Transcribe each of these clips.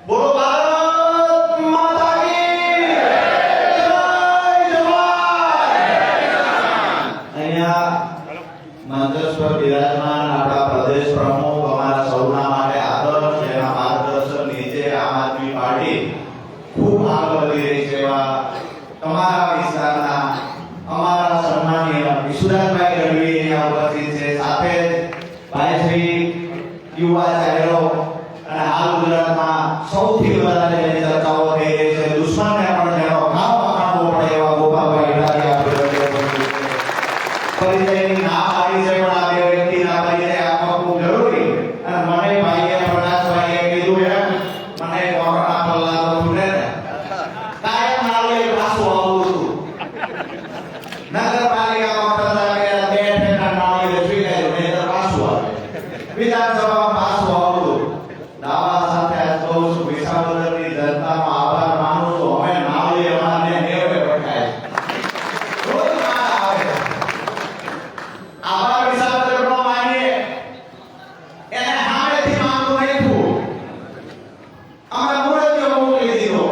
બોલો ભારત માતા કી જય જવાન. અહીંયા મંચસ્થ પર બિરાજમાન આપણા પ્રદેશ પ્રમુખ અમારા સૌના માટે આદર્શ જેના માર્ગદર્શન નીચે આમ આદમી પાર્ટી ખૂબ આગળ વધી રહી છે એવા તમારા વિસ્તારના અમારા સન્માનીય વિશુદાનભાઈ ગઢવી અહીંયા ઉપસ્થિત છે. સાથે ભાઈ શ્રી યુવા ચહેરો અને હાલ ગુજરાતમાં સૌથી વધારે જેની ચર્ચાઓ થઈ રહી છે, દુશ્મનને પણ જેનો ઘાવ પકડવો પડે એવા ગોપાલભાઈ ઇટાલિયા પરિચયની ના પાડી છે, પણ આ બે વ્યક્તિના પરિચય આપવા ખૂબ જરૂરી. અને મને ભાઈએ પ્રકાશભાઈએ કીધું એમ મને કોરોના પલ્લા તો છૂટે ને કાયમ નાળે પાછું આવતું હતું. નગરપાલિકામાં પ્રજા કે બે ઠેકા નાળે લખી ગયું ને તો પાછું આવે, વિધાનસભામાં પાછું આવતું. દાવા સાથે આ કહું છું, વિસાવદરની જનતાનો આભાર માનું છું. હવે નાળે અમારને નેવે પટાય રોજ મારા આવે. આભાર વિસાવદરનો માનીએ એને હામેથી માંગવું નહીં. અમે મૂળજો મોકલી દીધો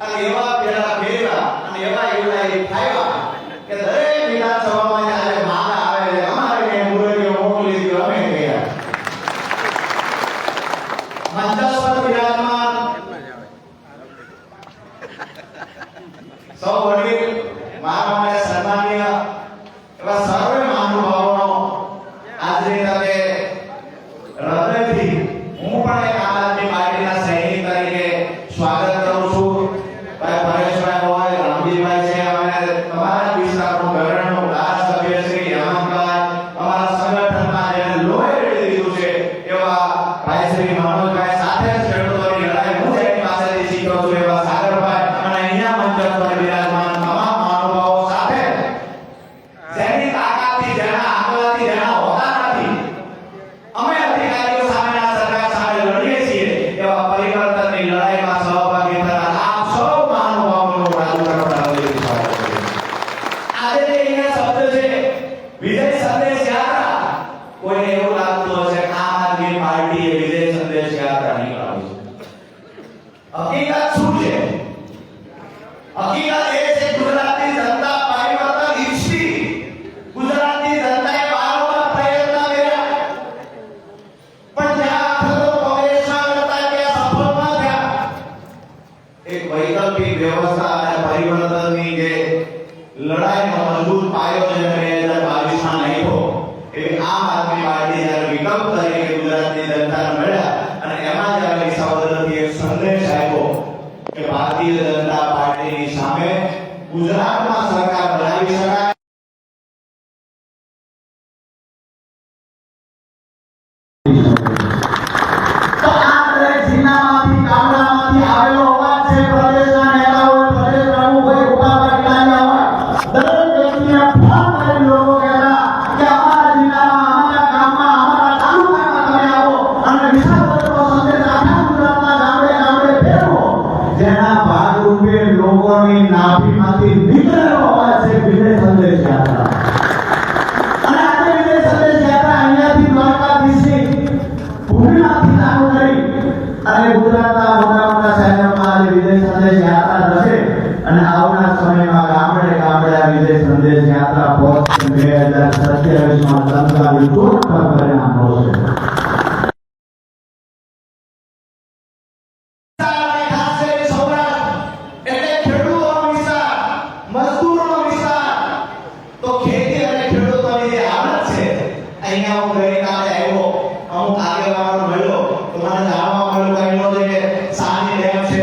અને એવા પેલા ભેગા અને એવા યુનાઈ થાયા કે દરેક વિધાનસભામાં જ્યારે માંગ આવે છે અમારે કે મૂળજો મોકલી દીધો અમે ગયા. મંચસ્થ વિરાજમાન સૌ વડીલ મારા માટે સન્માનીય એવા સર્વે મહાનુભાવોનો આજની તકે હૃદયથી હું પણ એક આમ આદમી પાર્ટીના સૈનિક તરીકે સ્વાગત કરું છું. ભાઈ પરેશભાઈ હોય, રામજીભાઈ છે, અને તમારા વિસ્તારનું ગરણનું ધારાસભ્ય શ્રી હેમંતભાઈ, અમારા સંગઠનમાં જેને લોહી રેડી દીધું છે એવા ભાઈ શ્રી મનોજભાઈ, સાથે જ ખેડૂતોની લડાઈ હું જેની પાસેથી શીખ્યો છું એવા સાગરભાઈ, અને અહીંયા મંચ પર બિરાજમાન તમામ મહાનુભાવો સાથે જેની તાકાતથી, જેના આંકડાથી, જેના હોદ્દા નથી અમે અધિકારીઓ સામેના સરકાર સામે લડીએ છીએ એવા પરિવર્તનની લડાઈમાં સહભાગી થનાર આપ સૌ મહાનુભાવોનું રાજુ કરતા લઈ સ્વાગત છે. આજે જે અહીંયા શબ્દ છે વિજય સંદેશ યાત્રા, કોઈને એવું લાગતું હશે કે આમ આદમી પાર્ટીએ વિજય સંદેશ યાત્રા નીકાળી છે. હકીકત શું છે? હકીકત એ છે ગુજરાતની જનતા પરિવર્તન ઈચ્છી. ગુજરાતની જનતાએ વારંવાર પ્રયત્ન કર્યા, પણ જ્યાં થતો કોંગ્રેસના કરતા ત્યાં સફળ ન થયા. એક વૈકલ્પિક વ્યવસ્થા અને પરિવર્તનની જે લડાઈનો મજબૂત પાયો છે 2022માં નાખ્યો, એવી આમ આદમી પાર્ટી જ્યારે વિકલ્પ તરીકે ગુજરાતની જનતાને મળ્યા અને એમાં જ્યારે વિસાવદરથી એક સંદેશ આવ્યો કે ભારતીય જનતા પાર્ટીની સામે ગુજરાતમાં સરકાર બનાવી શકાય. તો આ દરેક જિલ્લામાંથી, ગામડામાંથી આવેલો અવાજ છે. પ્રદેશના નેતાઓ, પ્રદેશ પ્રમુખ હોય, ગોપાલભાઈ ઇટાલિયા હોય, દરેક વ્યક્તિને ફોન કરી લોકો કહેતા કે અમારા જિલ્લામાં, અમારા ગામમાં, અમારા તાલુકામાં તમે આવો અને વિસાવદરનો સંદેશ આખા ગુજરાતના ગામડે ગામડે ફેરવો. જેના ભાગરૂપે લોકોની નાભીમાંથી નીકળેલો અવાજ છે વિજય સંદેશ યાત્રા. અને આજે વિજય સંદેશ યાત્રા અહીંયાથી દ્વારકાધીશની ભૂમિમાંથી ચાલુ કરી અને ગુજરાતના મોટા મોટા શહેરોમાં આજે વિજય સંદેશ યાત્રા જશે અને આવનાર સમયમાં ગામડે ગામડે આ વિજય સંદેશ યાત્રા પહોંચશે. 2027માં લંકાવી તોડ પર પરિણામ મળશે. અહીંયા હું ગઈકાલે આવ્યો, અમુક આગેવાનો મળ્યો તો મને જાણવા મળ્યું કે સાની ડેમ છે,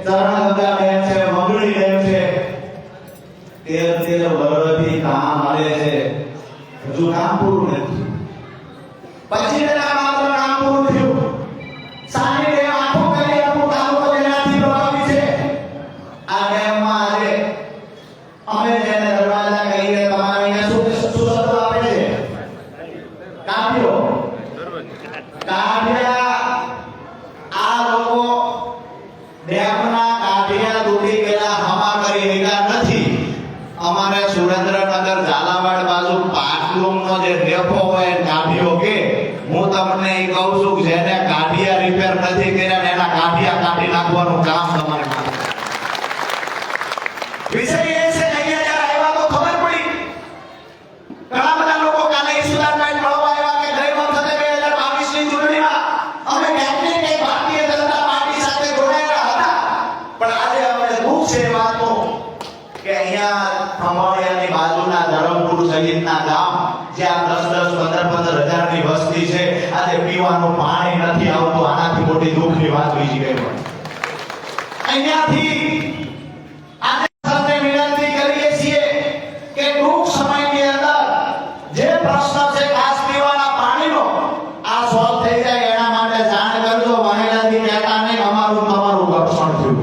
ચરણગંગા ડેમ છે, મંગળી ડેમ છે, 13 વર્ષથી કામ હાલે છે, હજુ કામ પૂરું નથી. પછી માત્ર કામ પૂરું થયું. સાની ડેમ આખો કરી અમુક તાલુકો જેનાથી પ્રભાવિત છે. આ ડેમમાં આજે અમે જેને દરવાજા કહીએ, તમારે અહીંયા શું શબ્દ આપે છે? કાઢ્યા. આ લોકો ડેમના કાઢ્યા તૂટી ગયેલા હમા કરી રહ્યા નથી. અમારે સુરેન્દ્રનગર ઝાલાવાડ બાજુ પાટલુમનો જે ડેપો હોય કાઢ્યો કે હું તમને કહું છું જેને કાઢિયા રિપેર નથી કર્યા એના બાંધવાનું કામ તમારે કરવું. વિષય એ છે કે અહીંયા જ્યારે આવ્યા તો ખબર પડી ઘણા બધા લોકો કાલે ઈસુદાનભાઈ મળવા આવ્યા કે ગઈ વખતે 2022 ની ચૂંટણીમાં અમે ક્યાંક ને ક્યાંક ભારતીય જનતા પાર્ટી સાથે જોડાયેલા હતા, પણ આજે અમને દુઃખ છે એ વાતનું કે અહીંયા ખંભાળિયાની બાજુના ધરમપુર સહિતના ગામ જ્યાં 10-10, 15-15 હજારની વસ્તી છે, આજે પીવાનું પાણી નથી આવતું. આનાથી મોટી દુઃખની વાત બીજી કઈ હોય? અહીંયાથી આજે સૌને વિનંતી કરીએ છીએ કે ટૂંક સમયની અંદર જે પ્રશ્ન છે ખાસ પીવાના પાણીનો આ સોલ્વ થઈ જાય એના માટે જાણ કરજો. મહિલાથી કહેતા નહીં અમારું તમારું રક્ષણ થયું.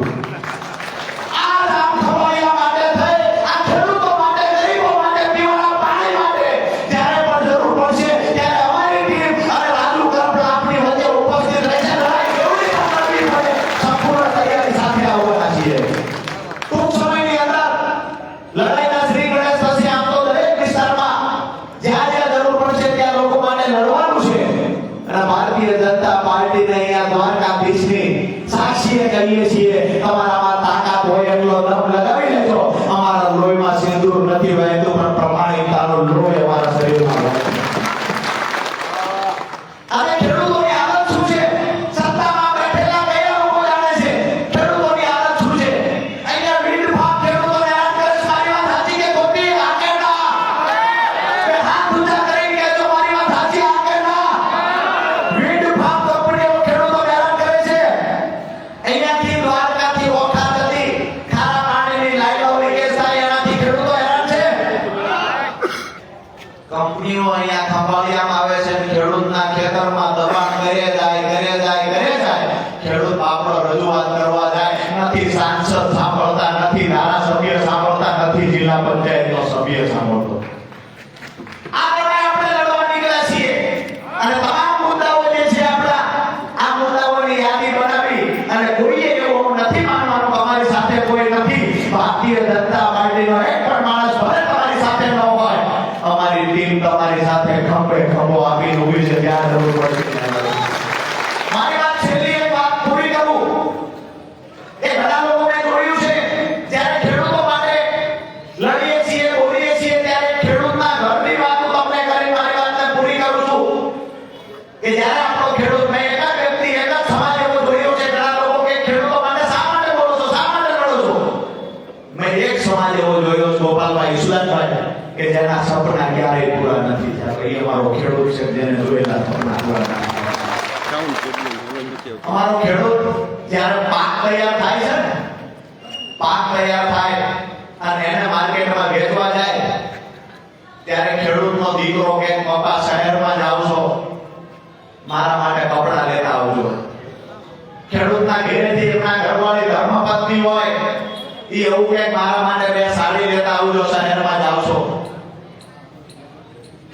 આ રામ ખવાડિયા માટે થઈ, આ ખેડૂતો માટે, ગરીબો માટે, પીવાના પાણી માટે જ્યારે પણ જરૂર પડશે ત્યારે અમારી ટીમ અને રાજુ કરપડા આપણી વચ્ચે ઉપસ્થિત રહેશે. લડાઈ કેવડી પણ લડવી પડે સંપૂર્ણ તૈયારી સાથે આવવાના છીએ. ટૂંક સમયની અંદર લડાઈના શ્રી ગણેશ પછી આમ તો દરેક વિસ્તારમાં જ્યાં જ્યાં જરૂર પડશે ત્યાં લોકો માટે લડવાનું છે. અને ભારતીય જનતા પાર્ટીને અહીંયા દ્વારકાધીશની સાક્ષીએ કહીએ છીએ, તમારામાં તાકાત હોય એટલો દમ લગાવી લેજો. અમારા લોહીમાં સિંદૂર નથી વહેતું, પણ પ્રમાણિકતાનો લોહી અમારા શરીરમાં વહે છે. અને ખેડૂતોની હાલત શું છે? સત્તામાં બેઠેલા કયા લોકો જાણે છે ખેડૂતોની હાલત શું છે? અહીંયા વીડ ભાગ ખેડૂતોને હેરાન કરે છે. મારી વાત સાચી કે ખોટી? હા કે ના? બે હાથ ઊંચા કરીને કહેજો મારી વાત સાચી, હા કે ના? વીડ ભાગ કંપનીઓ ખેડૂતોને હેરાન કરે છે. અહીંયાથી દ્વારકાથી ઓખા જતી ખારા પાણીની લાઈનો લીકેજ થાય એનાથી ખેડૂતો હેરાન છે. કંપનીઓ અહીંયા ખંભાળિયામાં આવે છે, ખેડૂતના ખેતરમાં દબાણ કરે જાય. ખેડૂત આપણો રજૂઆત કરવા જાય, નથી સાંસદ સાંભળતા, નથી ધારાસભ્ય સાંભળતા, નથી જિલ્લા પંચાયતનો સભ્ય સાંભળતો. આ લડાઈ આપણે લડવા નીકળ્યા છીએ અને તમામ મુદ્દાઓ જે છે આપણા આ મુદ્દાઓની યાદી બનાવી અને કોઈએ એવું નથી માનવાનું કે અમારી સાથે કોઈ નથી. ભારતીય જનતા પાર્ટીનો એક પણ માણસ ભલે તમારી સાથે ન હોય, અમારી ટીમ તમારી સાથે ખંભે ખંભો આપીને ઊભી છે. ત્યાં જરૂર પડશે. મારી વાત છેલ્લી એક વાત પૂરી કરું. એ ઘણા લોકો મેં જોયું છે જ્યારે ખેડૂતો માટે લડીએ છીએ, બોલીએ છીએ ત્યારે ખેડૂતના ઘરની વાતો તમને કરી મારી વાતને પૂરી કરું છું કે જ્યારે આપણો ખેડૂત, મેં એક જ વ્યક્તિ, એક જ સમાજ એવો જોયો છે. ઘણા લોકો કે ખેડૂતો માટે શા માટે બોલો છો, શા માટે લડો છો? મેં એક સમાજ એવો જોયો છે, ગોપાલભાઈ ઈસુદાનભાઈ, કે જેના સપના ક્યારેય પૂરા નથી થયા. એ અમારો ખેડૂત છે જેને જોયેલા સપના પૂરા નથી થયા. અમારો ખેડૂત જ્યારે પાક તૈયાર થાય છે ને, પાક તૈયાર થાય અને એને માર્કેટમાં વેચવા જાય ત્યારે ખેડૂતનો દીકરો કે પપ્પા શહેરમાં જાવ છો, મારા માટે કપડાં લેતા આવજો. ખેડૂતના ઘરેથી એમના ઘરવાળી ધર્મપત્ની હોય એ એવું કે મારા માટે 2 સાડી લેતા આવજો, શહેરમાં જાવ છો.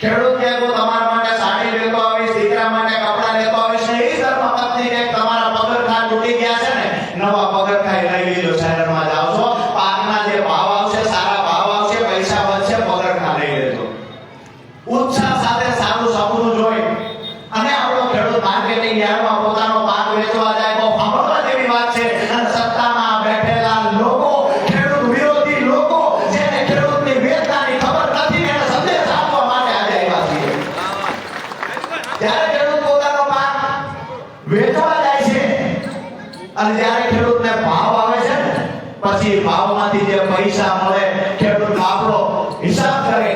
ખેડૂત કે હું તમારા માટે સાડી લેતો આવીશ, દીકરા માટે કપડાં લેતો આવીશ. એ ધર્મપત્ની કે તમારા પગરખાં તૂટી ગયા છે ને, નવા પગરખાં લઈ લીધો, શહેરમાં જાવ છો. પાકના જે ભાવ આવશે, સારા ભાવ આવશે, પૈસા વધશે, પગરખાં લઈ લેજો. ઉત્સાહ સાથે સારું સપનું જોઈ અને આપણો ખેડૂત માર્કેટિંગ યાર્ડમાં પોતાનો પાક વેચવા જાય તો સાંભળવા જેવી વાત છે. અને સત્તામાં બેઠેલા લોકો, ખેડૂત વિરોધી લોકો, જેને ખેડૂતની વેદનાની ખબર નથી, એને સંદેશ આપવા માટે આજે આવ્યા છીએ. જ્યારે ખેડૂત પોતાનો પાક વેચવા જાય છે અને જ્યારે ખેડૂતને ભાવ આવે છે ને, પછી ભાવમાંથી જે પૈસા મળે, ખેડૂત આપણો હિસાબ કરે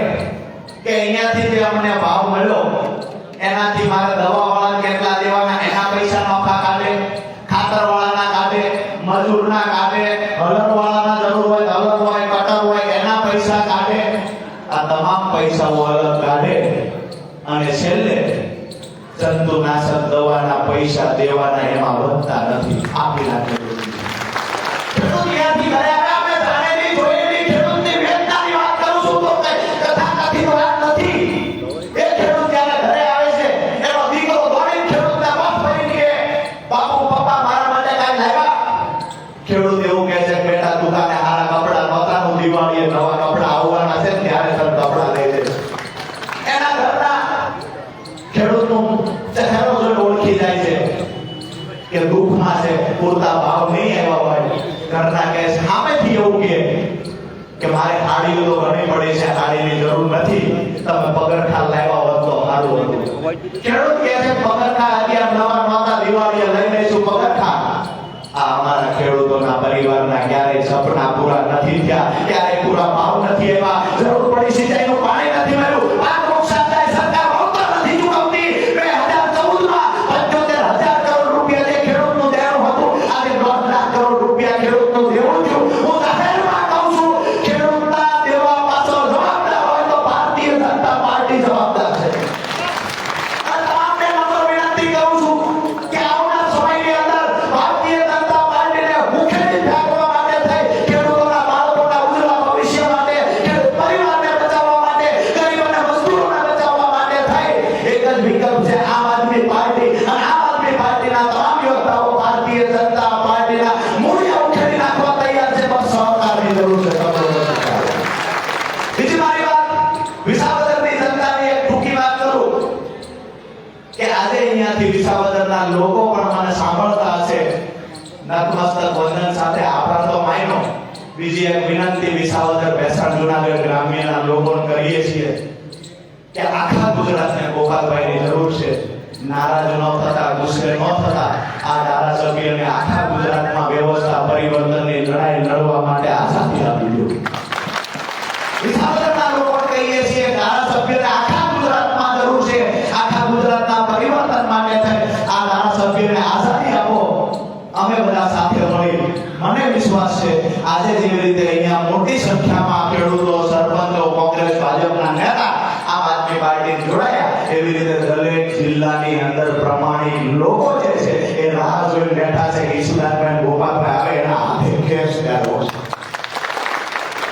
કે અહીંયાથી જે અમને ભાવ મળ્યો એનાથી મારે દવાવાળાને કેટલા દેવાના, એના પૈસા નોખા કાઢે, ખાતરવાળાના કાઢે, મજૂરના કાઢે, હલનવાળાના જરૂર હોય, હલન હોય, કટર હોય, એના પૈસા કાઢે. આ તમામ પૈસાઓ અલગ કાઢે અને છેલ્લે જંતુનાશક દવાના પૈસા દેવાના એમાં વધતા નથી. આપી નાખે ખેડૂત ત્યાંથી ઘરે આવે. આપણે જાણેલી જોયેલી ખેડૂતની વેદનાની વાત કરું છું તો કથાકથિત વાત નથી. એ ખેડૂત જ્યારે ઘરે આવે છે એનો દીકરો દોડીને ખેડૂતને બાપ પડી કે બાપુ પપ્પા મારા માટે કાંઈ લાવ્યા? ખેડૂત એવું કહે છે બેટા દુકાને હારા કપડા નહોતા, દિવાળીએ નવા કપડા આવવાના છે ત્યારે તને કપડા લઈ દે. એના ઘરના ખેડૂતનું ચહેરો જોઈને ઓળખી જાય છે કે દુઃખમાં દુઃખમાં છે, પૂરતા ભાવ નહીં આવ્યા હોય, ઘરના કહે છે સામેથી એવું કે મારે હાડીઓ તો ઘણી પડી છે, હાડીની જરૂર નથી, તમે પગરખા લાવ્યા હોત તો સારું હતું. ખેડૂત કહે છે પગરખા અત્યારે નવા નવા દિવાળીએ લઈ લઈશું પગરખા. આ અમારા ખેડૂતોના પરિવારના ક્યારેય સપના પૂરા નથી થયા, ક્યારેય પૂરા ભાવ નથી આવ્યા, જરૂર પડી સિંચાઈનું પાણી નથી મળ્યું, પાક નુકસાન થાય સરકાર વળતર નથી ચૂકવતી. 2014 માં 75,000 કરોડ રૂપિયા જે ખેડૂતનું દેવું હતું, આજે 1.5 લાખ કરોડ રૂપિયા ખેડૂતનું દેવું થયું. હું જાહેરમાં કહું છું, ખેડૂતના દેવા પાછળ જવાબદાર હોય તો ભારતીય જનતા પાર્ટી જવાબદાર છે. આ તમામને નમ્ર વિનંતી કરું છું કે આવનાર સમયની અંદર ભારતીય જનતા પાર્ટીને મુખેથી ફેંકવા માટે થઈ, ખેડૂતોના બાળકોના ઉજ્જવળ ભવિષ્ય માટે, ખેડૂત પરિવારને બચાવવા માટે, ગરીબ અને મજદૂરોને બચાવવા માટે થઈ એક જ વિકલ્પ છે આમ આદમી પાર્ટી. અને આમ આદમી પાર્ટીના તમામ યોદ્ધાઓ ભારતીય જનતા પાર્ટીના મૂળિયા ઉખેડી નાખવા તૈયાર છે. બસ સહકારની જરૂર છે. બીજી મારી વાત, વિસાવદરની જનતાની એક ટૂંકી વાત કરું કે આજે અહીંયાથી વિસાવદરના લોકો પણ મને સાંભળતા હશે. નતમસ્તક વંદન સાથે આભાર તો માયનો. બીજી એક વિનંતી વિસાવદર ભેસાણ જૂનાગઢ ગ્રામ્યના લોકોને કરીએ છીએ કે આખા ગુજરાતને ગોપાલભાઈની જરૂર છે. નારાજ ન થતા, ગુસ્સે ન થતા, આ ધારાસભ્યને આખા ગુજરાતમાં વ્યવસ્થા પરિવર્તનની લડાઈ લડવા માટે આઝાદી આપી દો. વિસાવદરના લોકો કહીએ છીએ ધારાસભ્યને આખા ગુજરાતમાં જરૂર છે, આખા ગુજરાતના પરિવર્તન માટે થઈ આ ધારાસભ્યને આઝાદી આપો. અમે બધા સાથે મળી, મને વિશ્વાસ છે આજે જેવી રીતે અહીંયા મોટી સંખ્યામાં ખેડૂતો, સરપંચો, કોંગ્રેસ, ભાજપના નેતા આમ આદમી પાર્ટી જોડાયા, એવી રીતે દરેક જિલ્લાની અંદર પ્રમાણિક લોકો જે છે એ રાહ જોઈને બેઠા છે કે ઈશુદાનભાઈ ગોપાલભાઈ આવે એના હાથે ખેસ પહેરવો છે.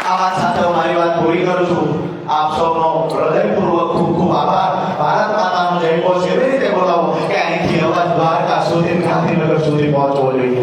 આ વાત સાથે હું મારી વાત પૂરી કરું છું. આપ સૌનો હૃદયપૂર્વક ખૂબ ખૂબ આભાર. ભારત માતાનો જય ઘોષ એવી રીતે બોલાવો કે અહીંથી અવાજ દ્વારકા સુધી, ગાંધીનગર સુધી પહોંચવો જોઈએ.